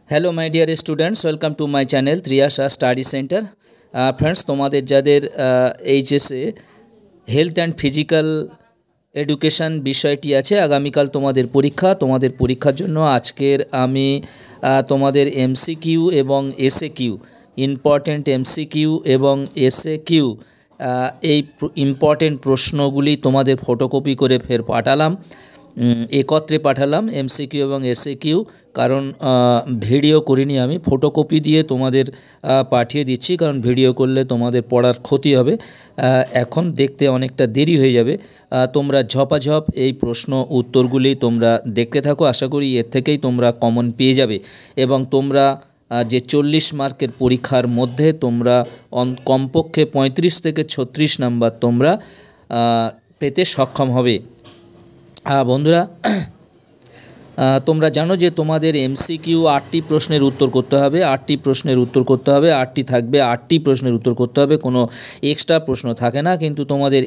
Hello my dear students, welcome to my channel Triyasha study centre. Friends, तुम्हारे जाদের এইচএসে health and physical education বিষয়টি আছে। আগামীকাল তোমাদের পরীক্ষার জন্য আজকের আমি তোমাদের এমসিকিউ এবং এসএকিউ, ইম্পর্টেন্ট এমসিকিউ এবং এসএকিউ, এই ইম্পর্টেন্ট প্রশ্নগুলি তোমাদের ফটোকপি করে ফের পাঠালাম, একত্রে পাঠালাম এমসিকিউ এবং এসএকিউ। কারণ ভিডিও করিনি, আমি ফটোকপি দিয়ে তোমাদের পাঠিয়ে দিচ্ছি, কারণ ভিডিও করলে তোমাদের পড়ার ক্ষতি হবে, এখন দেখতে অনেকটা দেরি হয়ে যাবে। তোমরা ঝপাঝপ এই প্রশ্ন উত্তরগুলি তোমরা দেখতে থাকো, আশা করি এর থেকেই তোমরা কমন পেয়ে যাবে এবং তোমরা যে 40 মার্কের পরীক্ষার মধ্যে তোমরা কমপক্ষে 35 থেকে 36 নাম্বার তোমরা পেতে সক্ষম হবে। বন্ধুরা, তোমরা জানো যে তোমাদের এমসিকিউ 8টি প্রশ্নের উত্তর করতে হবে, 8টি প্রশ্নের উত্তর করতে হবে, 8টি থাকবে, 8টি প্রশ্নের উত্তর করতে হবে, কোনো এক্সট্রা প্রশ্ন থাকে না। কিন্তু তোমাদের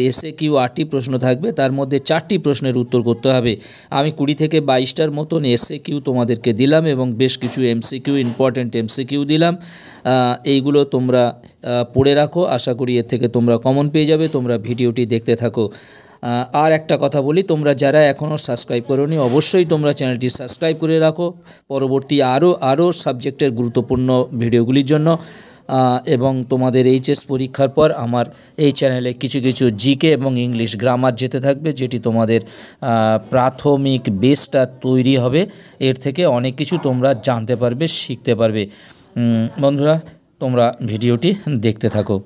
এসএকিউ 8টি প্রশ্ন থাকবে, তার মধ্যে 4টি প্রশ্নের উত্তর করতে হবে। আমি 20 থেকে 22টার মতন এসএকিউ তোমাদেরকে দিলাম এবং বেশ কিছু এমসিকিউ, ইম্পর্টেন্ট এমসিকিউ দিলাম। এইগুলো তোমরা পড়ে রাখো, আশা করি এর থেকে তোমরা কমন পেয়ে যাবে। তোমরা ভিডিওটি দেখতে থাকো। আর একটা কথা বলি, তোমরা যারা এখনও সাবস্ক্রাইব করোনি অবশ্যই তোমরা চ্যানেলটি সাবস্ক্রাইব করে রাখো পরবর্তী আরও সাবজেক্টের গুরুত্বপূর্ণ ভিডিওগুলির জন্য। এবং তোমাদের এইচএস পরীক্ষার পর আমার এই চ্যানেলে কিছু কিছু জিকে এবং ইংলিশ গ্রামার যেতে থাকবে, যেটি তোমাদের প্রাথমিক বেসটা তৈরি হবে। এর থেকে অনেক কিছু তোমরা জানতে পারবে, শিখতে পারবে। বন্ধুরা, তোমরা ভিডিওটি দেখতে থাকো।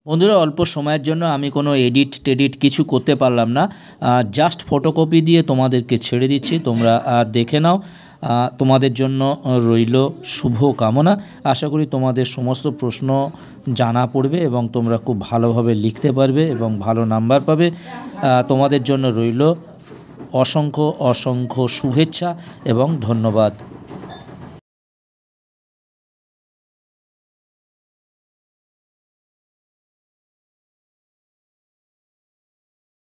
বন্ধুরা, অল্প সময়ের জন্য আমি কোনো এডিট কিছু করতে পারলাম না, জাস্ট ফটোকপি দিয়ে তোমাদেরকে ছেড়ে দিচ্ছি, তোমরা দেখে নাও। তোমাদের জন্য রইল শুভ কামনা। আশা করি তোমাদের সমস্ত প্রশ্ন জানা পড়বে এবং তোমরা খুব ভালোভাবে লিখতে পারবে এবং ভালো নাম্বার পাবে। তোমাদের জন্য রইল অসংখ্য শুভেচ্ছা এবং ধন্যবাদ।